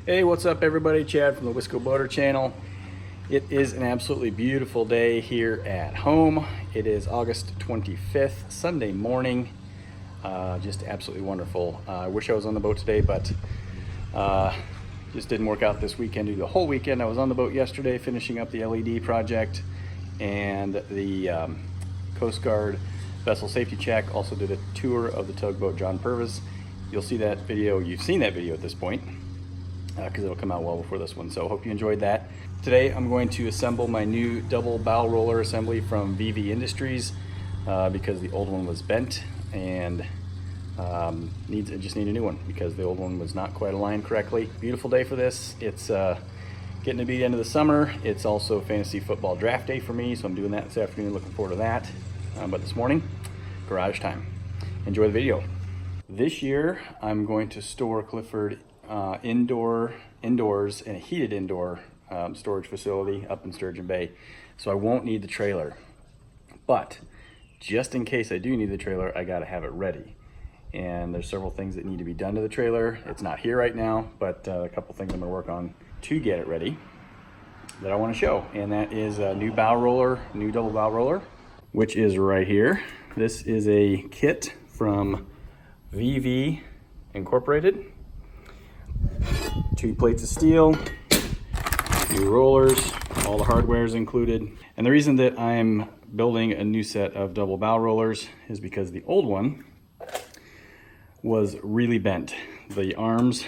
Hey, what's up everybody? Chad from the Wisco Boater channel. It is an absolutely beautiful day here at home. It is August 25th, Sunday morning. Just absolutely wonderful. I wish I was on the boat today, but just didn't work out this weekend. The whole weekend I was on the boat yesterday finishing up the LED project and the Coast Guard vessel safety check. Also did a tour of the tugboat John Purvis. You'll see that video, you've seen that video at this point, because it'll come out well before this one. So hope you enjoyed that. Today I'm going to assemble my new double bow roller assembly from VV Industries because the old one was bent and I just need a new one because the old one was not quite aligned correctly. Beautiful day for this. It's getting to be the end of the summer. It's also fantasy football draft day for me, so I'm doing that this afternoon. Looking forward to that. But this morning, garage time. Enjoy the video. This year I'm going to store Clifford indoors in a heated indoor storage facility up in Sturgeon Bay, so I won't need the trailer. But just in case I do need the trailer, I got to have it ready, and there's several things that need to be done to the trailer. It's not here right now, but a couple things I'm going to work on to get it ready that I want to show, and that is a new bow roller, new double bow roller, which is right here. This is a kit from VV Incorporated. 2 plates of steel, new rollers, all the hardware is included. And the reason that I'm building a new set of double bow rollers is because the old one was really bent. The arms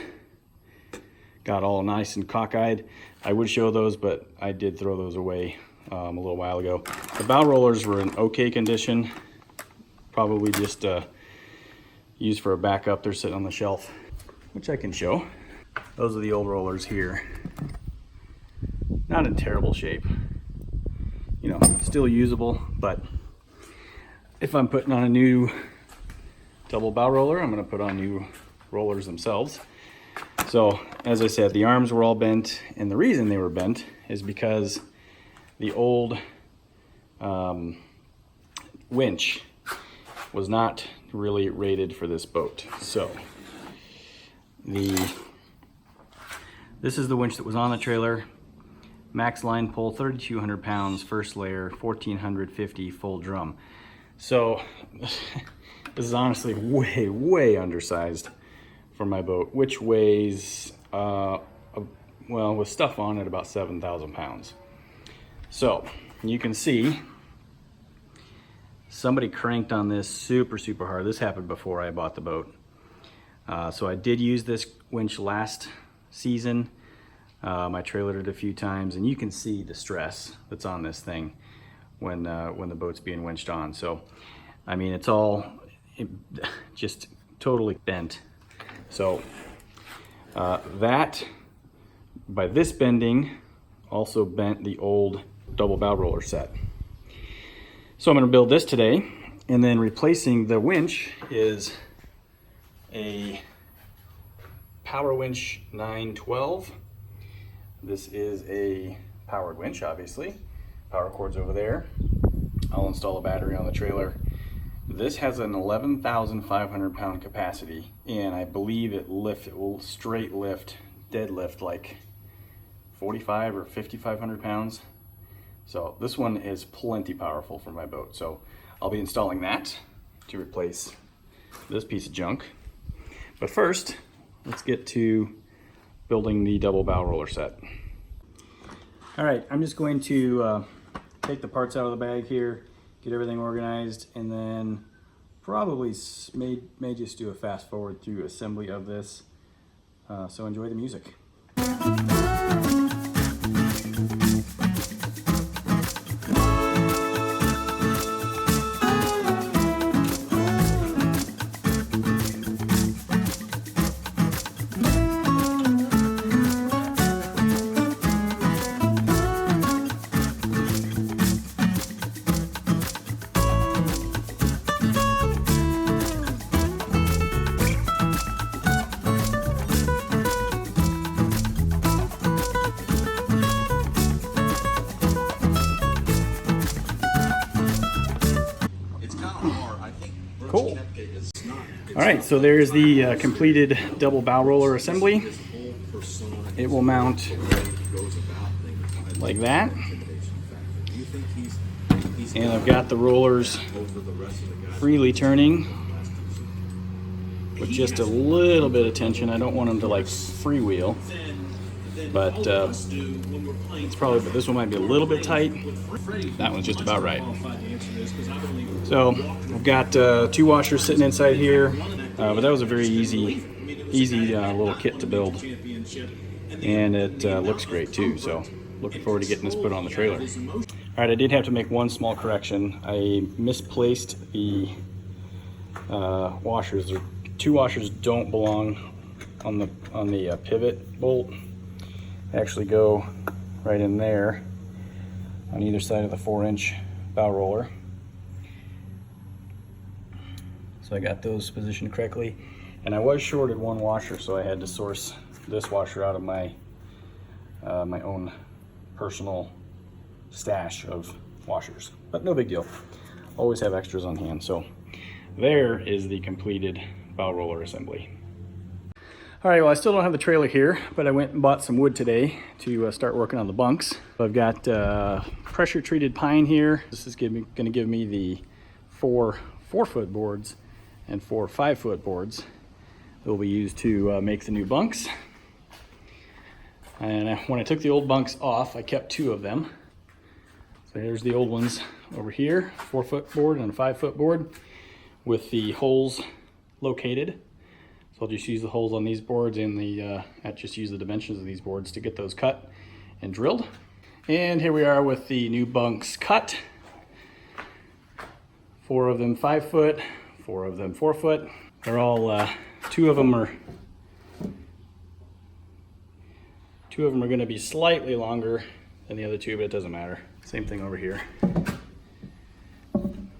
got all nice and cockeyed. I would show those, but I did throw those away a little while ago. The bow rollers were in okay condition, probably just used for a backup. They're sitting on the shelf, which I can show. Those are the old rollers here. Not in terrible shape. You know, still usable, but if I'm putting on a new double bow roller, I'm gonna put on new rollers themselves. So, as I said, the arms were all bent, and the reason they were bent is because the old winch was not really rated for this boat. So, this is the winch that was on the trailer. Max line pull, 3,200 pounds, first layer, 1,450 full drum. So this is honestly way undersized for my boat, which weighs, well, with stuff on it, about 7,000 pounds. So you can see somebody cranked on this super hard. This happened before I bought the boat. So I did use this winch last season. I trailered it a few times, and you can see the stress that's on this thing when the boat's being winched on. So, I mean, it's all just totally bent. So that, by this bending, also bent the old double bow roller set. So I'm going to build this today, and then replacing the winch is a Power Winch 912. This is a powered winch, obviously. Power cord's over there. I'll install a battery on the trailer. This has an 11,500 pound capacity, and I believe it will straight lift, deadlift like 45 or 5,500 pounds. So this one is plenty powerful for my boat. So I'll be installing that to replace this piece of junk. But first, let's get to building the double bow roller set. All right, I'm just going to take the parts out of the bag here, get everything organized, and then probably may just do a fast forward through assembly of this. So enjoy the music. Cool. All right, so there's the completed double bow roller assembly. it will mount like that. And I've got the rollers freely turning with just a little bit of tension. I don't want them to like freewheel, but it's probably, but this one might be a little bit tight. That one's just about right. So I've got 2 washers sitting inside here, but that was a very easy little kit to build, and it looks great too. So looking forward to getting this put on the trailer. All right, I did have to make one small correction. I misplaced the washers. 2 washers don't belong on the pivot bolt. They actually go right in there on either side of the 4-inch bow roller. So I got those positioned correctly, and I was shorted 1 washer, so I had to source this washer out of my my own personal stash of washers, but no big deal. Always have extras on hand. So there is the completed bow roller assembly. All right, well, I still don't have the trailer here, but I went and bought some wood today to start working on the bunks. So I've got pressure treated pine here. This is going to give me the 4 4-foot boards and 4 5-foot boards that will be used to make the new bunks. And when I took the old bunks off, I kept 2 of them. So here's the old ones over here, 4-foot board and a 5-foot board with the holes located. So I'll just use the holes on these boards and just use the dimensions of these boards to get those cut and drilled. And here we are with the new bunks cut. 4 of them 5-foot, 4 of them 4-foot. They're all, 2 of them are going to be slightly longer than the other 2, but it doesn't matter. Same thing over here.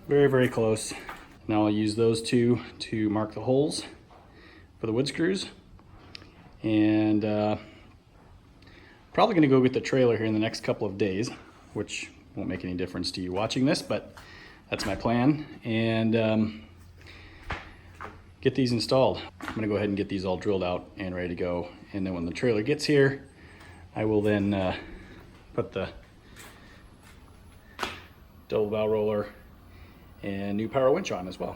Very, very close. Now I'll use those 2 to mark the holes for the wood screws. And probably going to go get the trailer here in the next couple of days, which won't make any difference to you watching this, but that's my plan. And get these installed. I'm going to go ahead and get these all drilled out and ready to go. And then when the trailer gets here, I will then put the double bow roller and new power winch on as well.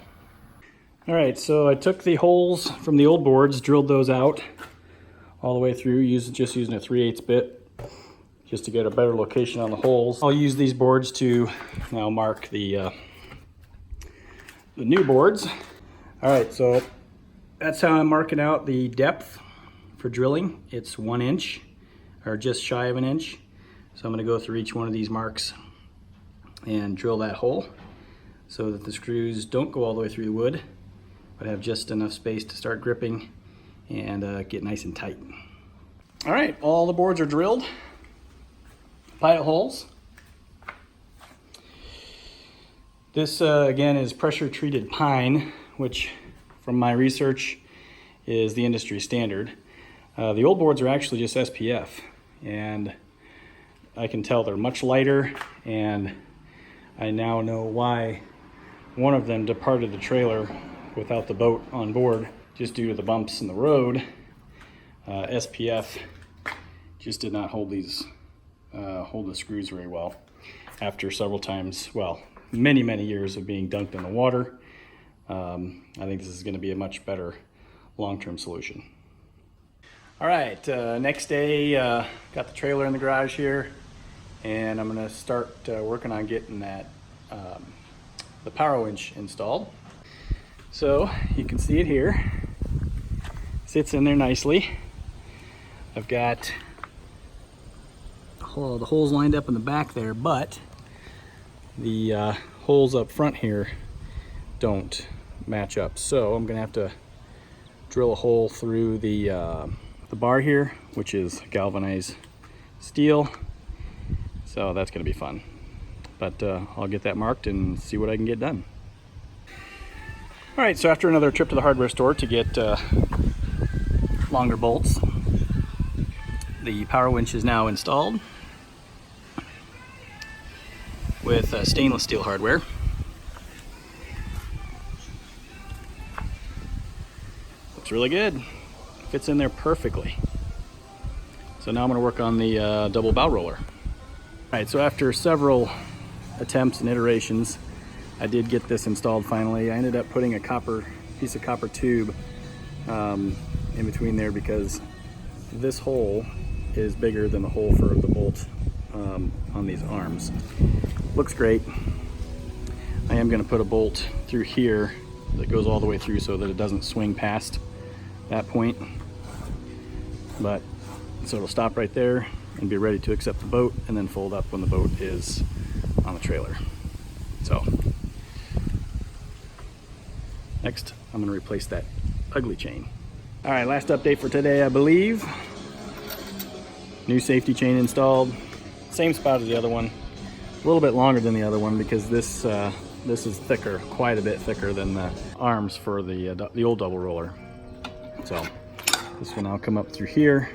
All right, so I took the holes from the old boards, drilled those out all the way through, just using a 3/8 bit just to get a better location on the holes. I'll use these boards to now mark the new boards. All right, so that's how I'm marking out the depth for drilling. It's 1 inch, or just shy of 1 inch. So I'm gonna go through each one of these marks and drill that hole so that the screws don't go all the way through the wood, but have just enough space to start gripping and get nice and tight. All right, all the boards are drilled. Pilot holes. This again is pressure treated pine, which from my research is the industry standard. The old boards are actually just SPF, and I can tell they're much lighter, and I now know why one of them departed the trailer without the boat on board, just due to the bumps in the road. SPF just did not hold the screws very well after several times, well, many years of being dunked in the water. I think this is going to be a much better long-term solution. All right, next day, got the trailer in the garage here, and I'm going to start working on getting that the power winch installed. So you can see it here, sits in there nicely. I've got the holes lined up in the back there, but the holes up front here don't match up. So I'm gonna have to drill a hole through the bar here, which is galvanized steel. So that's gonna be fun. But I'll get that marked and see what I can get done. All right, so after another trip to the hardware store to get longer bolts, the power winch is now installed with stainless steel hardware. Looks really good. Fits in there perfectly. So now I'm going to work on the double bow roller. All right, so after several attempts and iterations, I did get this installed finally. I ended up putting a piece of copper tube in between there because this hole is bigger than the hole for the bolt on these arms. Looks great. I am going to put a bolt through here that goes all the way through so that it doesn't swing past that point. But so it'll stop right there and be ready to accept the boat and then fold up when the boat is on the trailer. So next I'm going to replace that ugly chain. All right, last update for today, I believe. New safety chain installed. Same spot as the other one. A little bit longer than the other one because this is thicker, quite a bit thicker than the arms for the old double roller. So this will now come up through here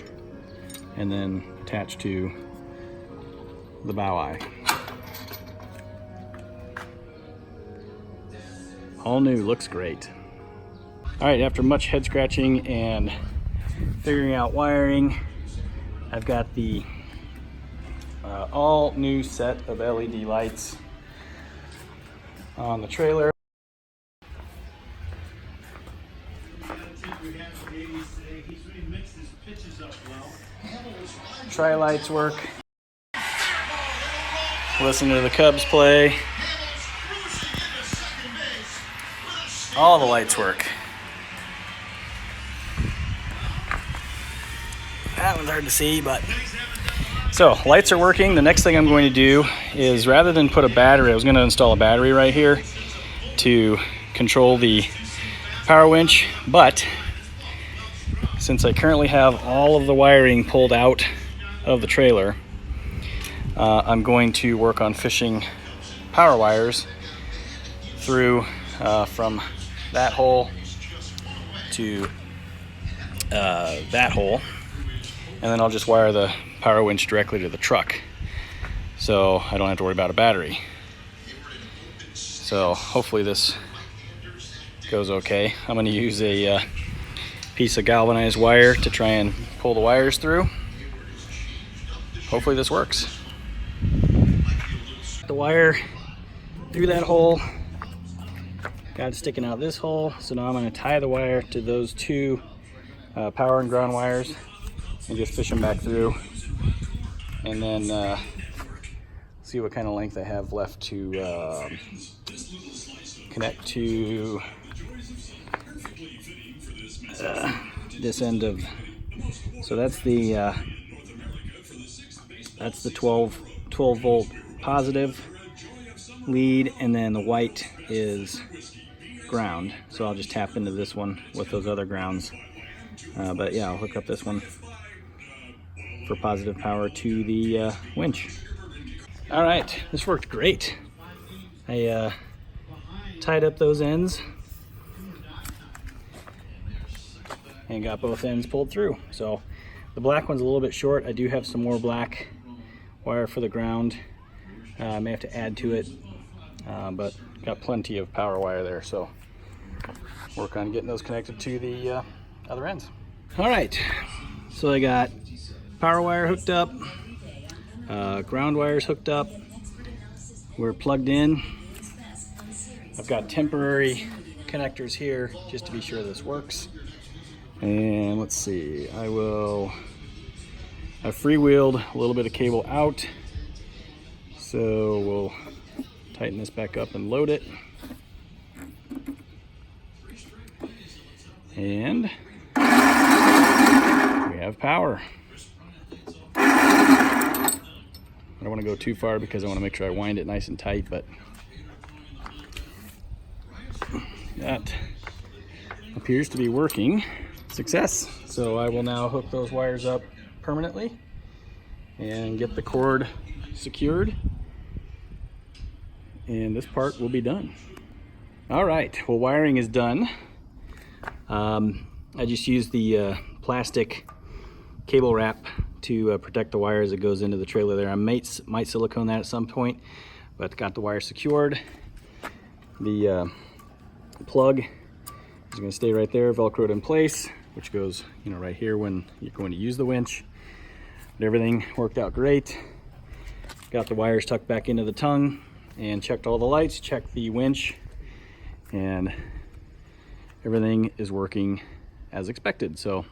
and then attach to the bow eye. All new, looks great. All right, after much head scratching and figuring out wiring, I've got the all new set of LED lights on the trailer. Tri lights work. Listen to the Cubs play. All the lights work. That one's hard to see, but so lights are working. The next thing I'm going to do is, rather than put a battery, I was going to install a battery right here to control the power winch, but since I currently have all of the wiring pulled out of the trailer, I'm going to work on fishing power wires through from that hole to that hole, and then I'll just wire the power winch directly to the truck, so I don't have to worry about a battery. So hopefully this goes okay. I'm going to use a piece of galvanized wire to try and pull the wires through. Hopefully this works. The wire through that hole, got it sticking out this hole, so now I'm going to tie the wire to those two power and ground wires and just fish them back through, and then see what kind of length I have left to connect to this end of, so that's the 12 volt positive lead, and then the white is ground, so I'll just tap into this one with those other grounds. But yeah, I'll hook up this one for positive power to the winch. All right, this worked great. I tied up those ends and got both ends pulled through. So the black one's a little bit short. I do have some more black wire for the ground. I may have to add to it, but got plenty of power wire there, so work on getting those connected to the other ends. All right, so I got power wire hooked up, ground wires hooked up. We're plugged in. I've got temporary connectors here just to be sure this works. And let's see, I freewheeled a little bit of cable out, so we'll tighten this back up and load it. And we have power. I don't want to go too far because I want to make sure I wind it nice and tight, but that appears to be working. Success. So I will now hook those wires up permanently and get the cord secured, and this part will be done. All right, well, wiring is done. I just used the plastic cable wrap to protect the wire as it goes into the trailer there. I might silicone that at some point, but got the wire secured. The plug is going to stay right there, velcroed in place, which goes, right here when you're going to use the winch. But everything worked out great. Got the wires tucked back into the tongue and checked all the lights, checked the winch, and everything is working as expected. So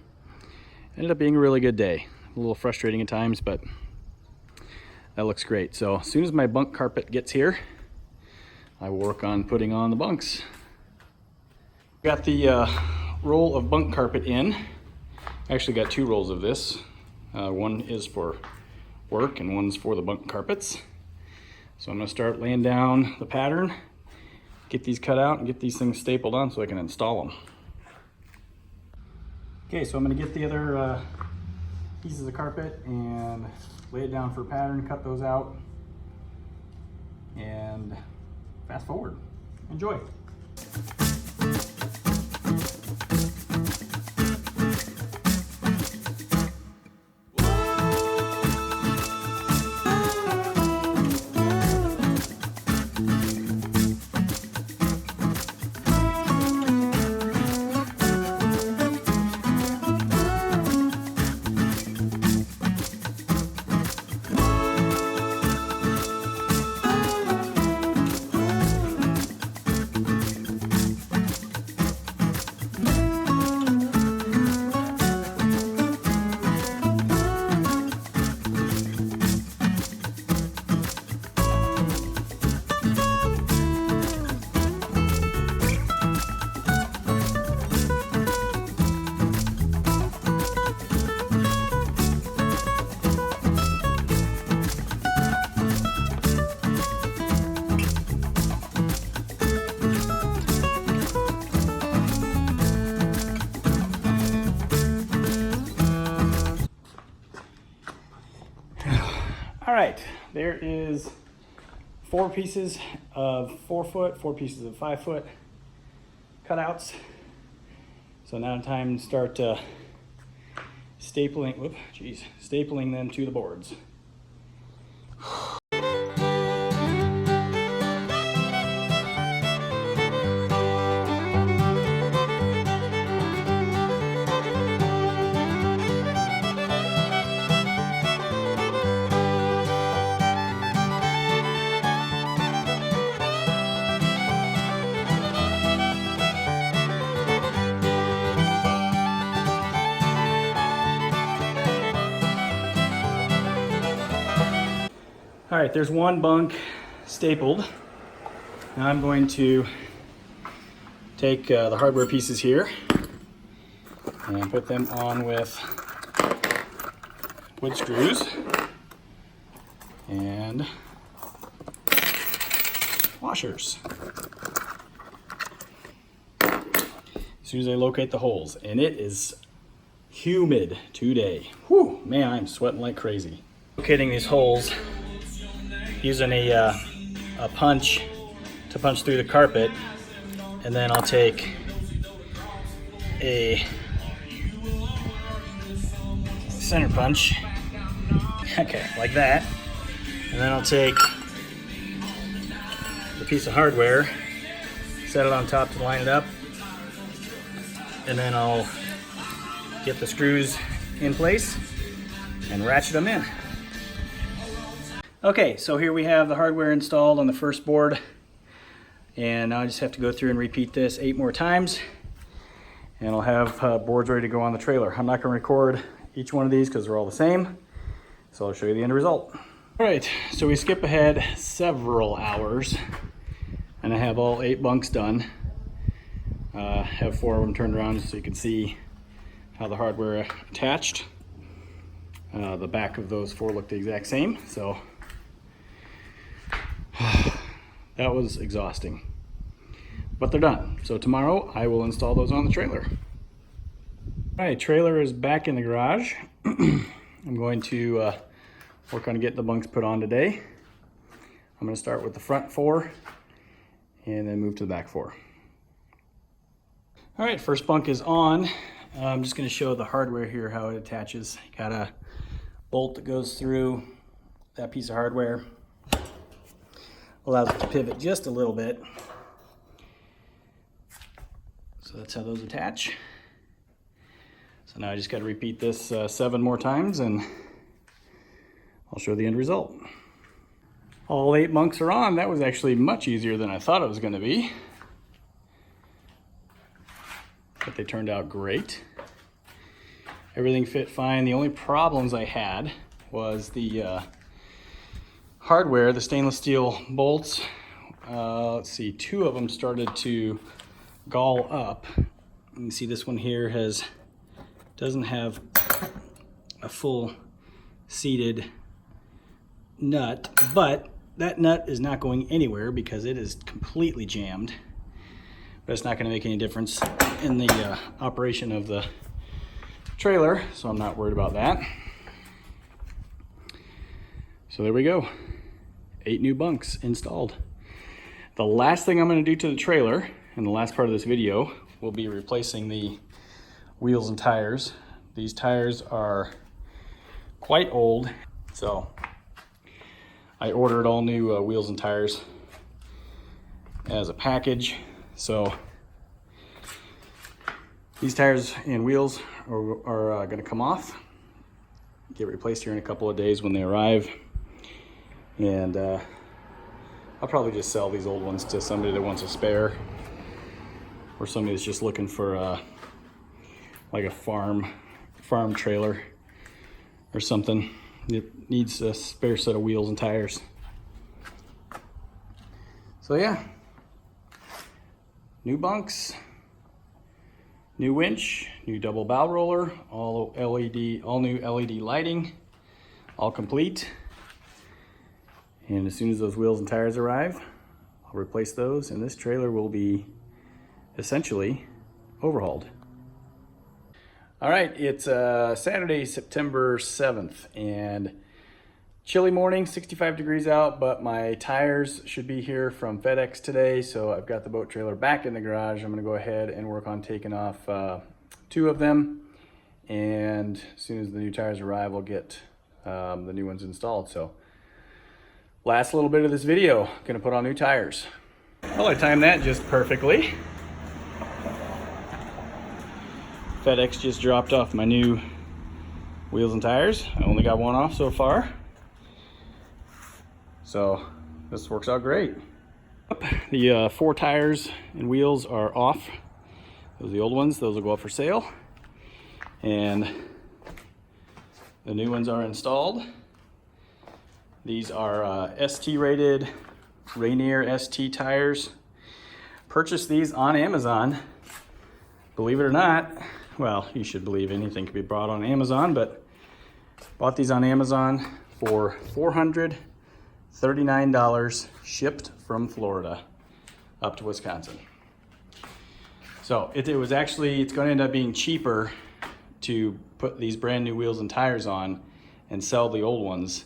ended up being a really good day. A little frustrating at times, but that looks great. So as soon as my bunk carpet gets here, I will work on putting on the bunks. Got the roll of bunk carpet in. I actually got 2 rolls of this. One is for work and one's for the bunk carpets. So I'm gonna start laying down the pattern, get these cut out and get these things stapled on so I can install them. Okay, so I'm gonna get the other pieces of carpet and lay it down for pattern, cut those out, and fast forward. Enjoy. All right, there is 4 pieces of 4 foot, 4 pieces of 5 foot cutouts. So now time to start stapling them to the boards. All right, there's one bunk stapled. Now I'm going to take the hardware pieces here and put them on with wood screws and washers. As soon as I locate the holes, and it is humid today. Whew, man, I'm sweating like crazy. Locating these holes, using a punch to punch through the carpet, and then I'll take a center punch, okay, like that, and then I'll take the piece of hardware, set it on top to line it up, and then I'll get the screws in place and ratchet them in. Okay, so here we have the hardware installed on the first board, and now I just have to go through and repeat this 8 more times, and I'll have boards ready to go on the trailer. I'm not going to record each one of these because they're all the same, so I'll show you the end result. All right, so we skip ahead several hours, and I have all 8 bunks done. Have 4 of them turned around so you can see how the hardware attached. The back of those 4 look the exact same, so that was exhausting, but they're done. So tomorrow I will install those on the trailer. All right, trailer is back in the garage. I'm going to work on getting the bunks put on today. I'm going to start with the front 4 and then move to the back 4. All right, first bunk is on. I'm just going to show the hardware here, how it attaches. You got a bolt that goes through that piece of hardware. Allows it to pivot just a little bit. So that's how those attach. So now I just got to repeat this 7 more times and I'll show the end result. All 8 bunks are on. That was actually much easier than I thought it was going to be. But they turned out great. Everything fit fine. The only problems I had was the hardware, the stainless steel bolts. Let's see, 2 of them started to gall up. You can see this one here doesn't have a full seated nut, but that nut is not going anywhere because it is completely jammed. But it's not going to make any difference in the operation of the trailer, so I'm not worried about that. So there we go, 8 new bunks installed. The last thing I'm going to do to the trailer in the last part of this video will be replacing the wheels and tires. These tires are quite old, so I ordered all new wheels and tires as a package. So these tires and wheels are going to come off, get replaced here in a couple of days when they arrive. And I'll probably just sell these old ones to somebody that wants a spare, or somebody that's just looking for like a farm trailer or something. It needs a spare set of wheels and tires. So yeah, new bunks, new winch, new double bow roller, all new LED lighting, all complete. And as soon as those wheels and tires arrive, I'll replace those, and this trailer will be essentially overhauled. All right, it's Saturday, September 7th, and chilly morning, 65 degrees out, but my tires should be here from FedEx today, so I've got the boat trailer back in the garage. I'm gonna go ahead and work on taking off 2 of them, and as soon as the new tires arrive, I'll get the new ones installed. So last little bit of this video, gonna put on new tires. Well, I timed that just perfectly. FedEx just dropped off my new wheels and tires. I only got 1 off so far, so this works out great. The 4 tires and wheels are off. Those are the old ones. Those will go up for sale, and the new ones are installed. These are ST rated Rainier ST tires. Purchased these on Amazon. Believe it or not, well, you should believe anything can be bought on Amazon, but bought these on Amazon for $439 shipped from Florida up to Wisconsin. So it's going to end up being cheaper to put these brand new wheels and tires on and sell the old ones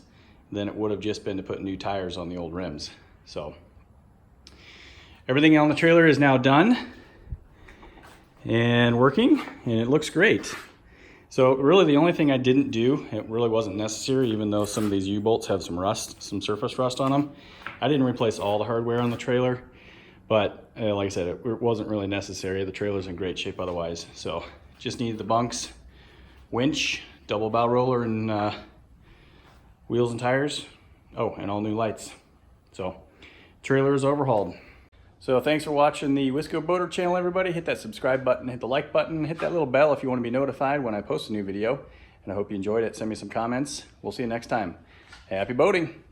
than it would have just been to put new tires on the old rims. So everything on the trailer is now done and working, and it looks great. So really the only thing I didn't do, it really wasn't necessary, even though some of these U-bolts have some rust, some surface rust on them. I didn't replace all the hardware on the trailer, but like I said, it wasn't really necessary. The trailer's in great shape otherwise. So just needed the bunks, winch, double bow roller, and wheels and tires. Oh, and all new lights. So trailer is overhauled. So thanks for watching the Wisco Boater channel, everybody. Hit that subscribe button, hit the like button, hit that little bell if you want to be notified when I post a new video. And I hope you enjoyed it. Send me some comments. We'll see you next time. Happy boating.